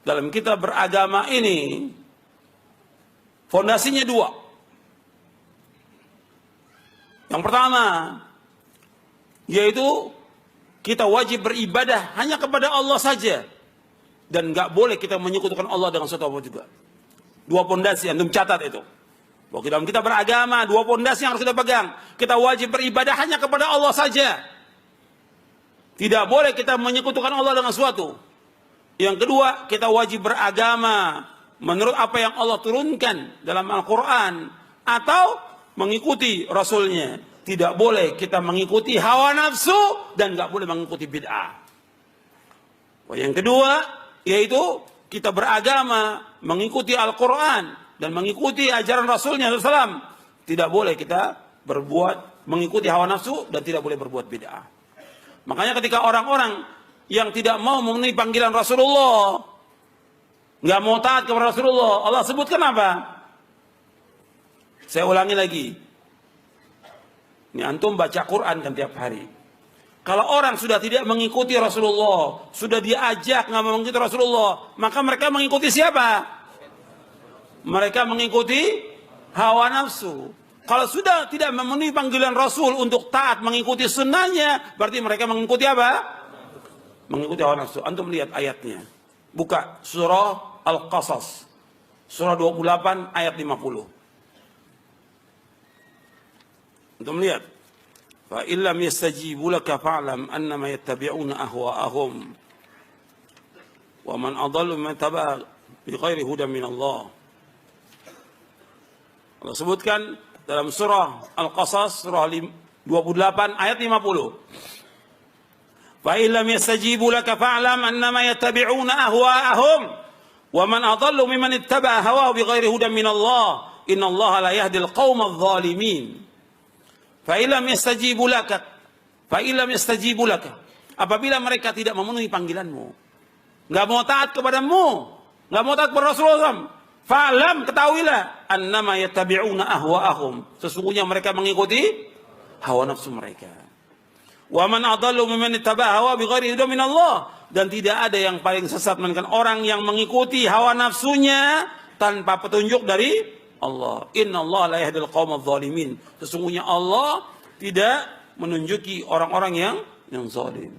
dalam kita beragama ini fondasinya dua. Yang pertama, yaitu kita wajib beribadah hanya kepada Allah saja. Dan nggak boleh kita menyekutukan Allah dengan sesuatu apa juga. Dua pondasi, antum catat itu. Bahwa dalam kita beragama, dua pondasi yang harus kita pegang. Kita wajib beribadah hanya kepada Allah saja. Tidak boleh kita menyekutukan Allah dengan sesuatu. Yang kedua, kita wajib beragama menurut apa yang Allah turunkan dalam Al-Quran. Atau mengikuti Rasulnya. Tidak boleh kita mengikuti hawa nafsu dan nggak boleh mengikuti bid'ah. Yang kedua, yaitu kita beragama mengikuti Al-Quran dan mengikuti ajaran Rasulnya SAW. Tidak boleh kita mengikuti hawa nafsu dan tidak boleh berbuat bid'ah. Makanya ketika orang-orang yang tidak mau memenuhi panggilan Rasulullah, nggak mau taat kepada Rasulullah, Allah sebutkan apa? Saya ulangi lagi. Ini antum baca Quran kan tiap hari. Kalau orang sudah tidak mengikuti Rasulullah, sudah diajak nggak mengikuti Rasulullah, maka mereka mengikuti siapa? Mereka mengikuti hawa nafsu. Kalau sudah tidak memenuhi panggilan Rasul untuk taat mengikuti sunnahnya, berarti mereka mengikuti apa? Mengikuti hawa nafsu. Antum lihat ayatnya. Buka surah Al-Qasas. Surah 28 ayat 50. Antum lihat. Fa illam yastajibu laka fa'lam annama yattabi'una ahwa'ahum wa man adallu mimman tabi'a bighairi hudan min Allah. Allah sebutkan dalam surah Al-Qasas surah 28 ayat 50. Fa illam yastajibu laka fa'lam annama yattabi'una ahwa'ahum wa man adallu mimman ittaba'a hawahu bighairi hudan min Allah. Innallaha la yahdil qaumadh dhalimin. Fa'ilam yastajibu laka. Apabila mereka tidak memenuhi panggilanmu, nggak mau taat kepadamu, nggak mau taat kepada Rasulullah SAW, fa'lam, ketahuilah, annama yattabi'una ahwa'ahum, sesungguhnya mereka mengikuti hawa nafsu mereka. Wa man adallu mimman ittaba'a hawa bighairi hudan min Allah, dan tidak ada yang paling sesat melainkan orang yang mengikuti hawa nafsunya tanpa petunjuk dari Allah. Innallaha la yahdil qaumadh dhalimin. Sesungguhnya Allah tidak menunjuki orang-orang yang zalim.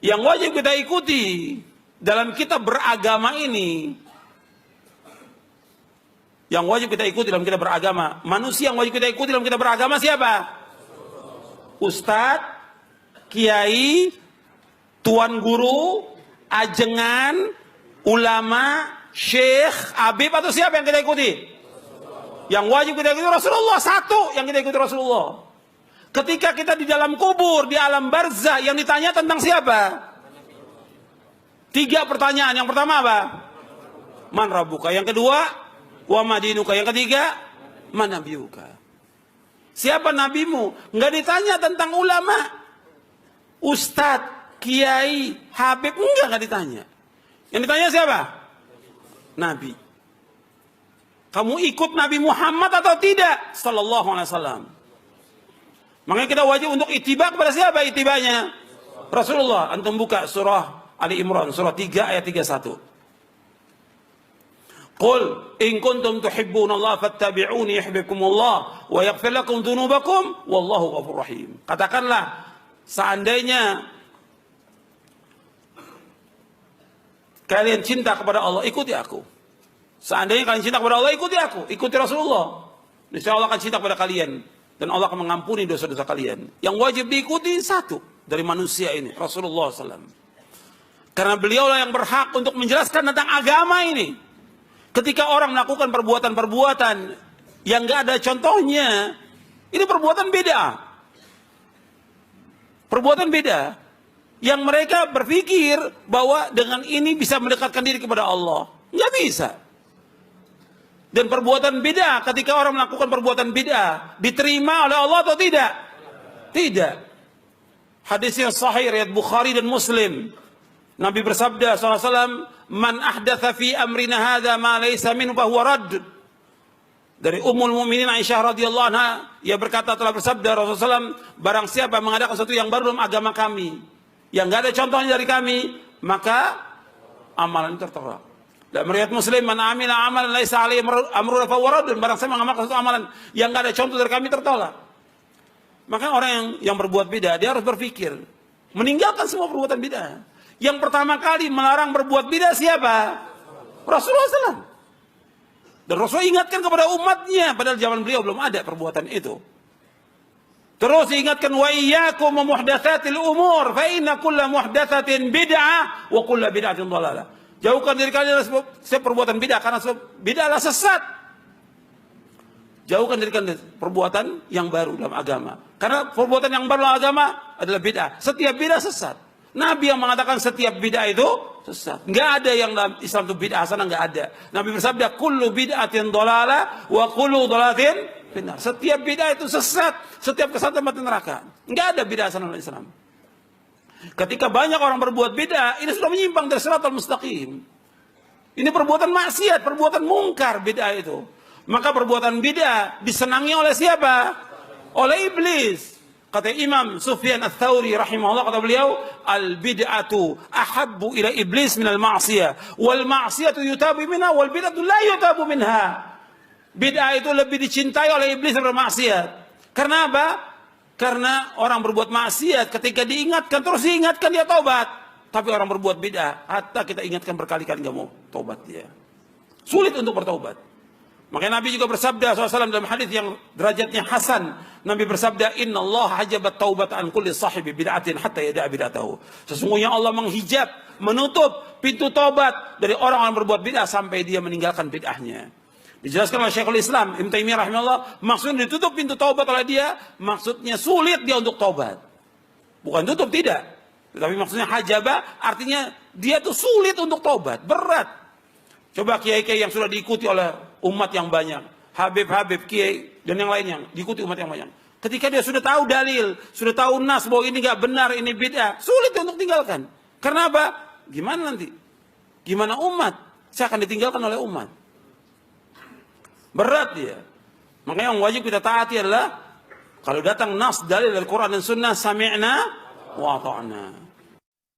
Yang wajib kita ikuti dalam kita beragama ini, yang wajib kita ikuti dalam kita beragama, manusia yang wajib kita ikuti dalam kita beragama siapa? Ustadz, kiai, tuan guru, ajengan, ulama, syekh, habib, atau siapa yang kita ikuti? Yang wajib kita ikuti Rasulullah. Satu yang kita ikuti Rasulullah. Ketika kita di dalam kubur, di alam barzah, yang ditanya tentang siapa? 3 pertanyaan. Yang pertama apa? Man rabbuka. Yang kedua, wa madinuka. Yang ketiga, man nabiyuka. Siapa nabimu? Nggak ditanya tentang ulama, ustadz, kiai, habib, nggak ditanya. Yang ditanya siapa? Nabi. Kamu ikut Nabi Muhammad atau tidak? Sallallahu alaihi wasallam. Makanya kita wajib untuk ittiba kepada siapa ittibanya? Rasulullah. Antum buka surah Ali Imran, surah 3 ayat 31. Qul in kuntum tuhibbunallaha fattabi'uni yuhibbukumullah wa yaghfir lakum dzunubakum wallahu ghafurur rahim. Katakanlah, seandainya kalian cinta kepada Allah, ikuti aku. Seandainya kalian cinta kepada Allah, ikuti aku. Ikuti Rasulullah. Insya Allah akan cinta kepada kalian. Dan Allah akan mengampuni dosa-dosa kalian. Yang wajib diikuti satu dari manusia ini, Rasulullah SAW. Karena beliaulah yang berhak untuk menjelaskan tentang agama ini. Ketika orang melakukan perbuatan-perbuatan yang gak ada contohnya, ini perbuatan beda. Perbuatan beda. Yang mereka berpikir bahwa dengan ini bisa mendekatkan diri kepada Allah. Nggak bisa. Dan perbuatan beda, ketika orang melakukan perbuatan beda, diterima oleh Allah atau tidak? Tidak. Hadis yang sahih riwayat Bukhari dan Muslim. Nabi bersabda SAW, man ahdatha fi amrina hadha ma laysa minhu fa huwa radd. Dari Ummul Mukminin Aisyah radhiyallahu anha, ia berkata, telah bersabda Rasulullah SAW, barang siapa mengadakan sesuatu yang baru dalam agama kami, yang nggak ada contohnya dari kami, maka amalan tertolak. Dan meriwayat Muslim, man amila amalan laisa alaihi amruna fa huwa raddun. Barang siapa mengamalkan suatu amalan yang enggak ada contoh dari kami, tertolak. Maka orang yang berbuat bid'ah, dia harus berpikir meninggalkan semua perbuatan bid'ah. Yang pertama kali melarang berbuat bid'ah siapa? Rasulullah SAW. Dan Rasul ingatkan kepada umatnya, padahal zaman beliau belum ada perbuatan itu. Terus diingatkan, wa iyyakum muhdatsatil umur fa inna kulla muhdatsatin bid'ah wa kulla bid'atin dhalalah. Jauhkan diri kalian dari setiap perbuatan bid'ah, karena bid'ah adalah sesat. Jauhkan diri kalian dari perbuatan yang baru dalam agama. Karena perbuatan yang baru dalam agama adalah bid'ah. Setiap bid'ah sesat. Nabi yang mengatakan setiap bid'ah itu sesat. Enggak ada yang dalam Islam itu bid'ah hasanah, enggak ada. Nabi bersabda, kullu bid'atin dhalalah wa kullu dhalalatin finnar. Setiap bid'ah itu sesat, setiap kesesatan mati neraka. Enggak ada bid'ah hasanah dalam Islam. Ketika banyak orang berbuat bid'ah, ini sudah menyimpang dari shiratal mustaqim. Ini perbuatan maksiat, perbuatan mungkar bid'ah itu. Maka perbuatan bid'ah disenangi oleh siapa? Oleh iblis. Kata Imam Sufyan Ats-Tsauri rahimahullah, kata beliau, al-bid'atu ahabbu ila iblis minal ma'siyah, wal ma'siyatu yutabu minha, wal bid'atu la yutabu minha. Bid'ah itu lebih dicintai oleh iblis daripada maksiat. Karena apa? Karena orang berbuat maksiat ketika diingatkan, terus diingatkan, dia taubat. Tapi orang berbuat bid'ah, hatta kita ingatkan berkali-kali nggak mau taubat dia. Sulit untuk bertaubat. Makanya Nabi juga bersabda SAW dalam hadis yang derajatnya hasan. Nabi bersabda, Inna Allah hajabat taubat an kulli sahibi bid'atin hatta yada'a bid'atahu. Sesungguhnya Allah menghijab, menutup pintu taubat dari orang-orang berbuat bid'ah sampai dia meninggalkan bid'ahnya. Dijelaskan oleh Syekhul Islam Ibnu Taimiyah rahimahullah, maksudnya ditutup pintu taubat oleh dia, maksudnya sulit dia untuk taubat. Bukan tutup, tidak. Tetapi maksudnya hajabah, artinya dia tuh sulit untuk taubat, berat. Coba kiai-kiai yang sudah diikuti oleh umat yang banyak, Habib-habib, kiai, dan yang lainnya, diikuti umat yang banyak. Ketika dia sudah tahu dalil, sudah tahu nas bahwa ini nggak benar, ini bid'ah, sulit untuk tinggalkan. Karena apa? Gimana nanti? Gimana umat? Saya akan ditinggalkan oleh umat. Berat dia. Makanya yang wajib kita taati adalah kalau datang nas dalil dari Quran dan Sunnah, sami'na wa ata'na.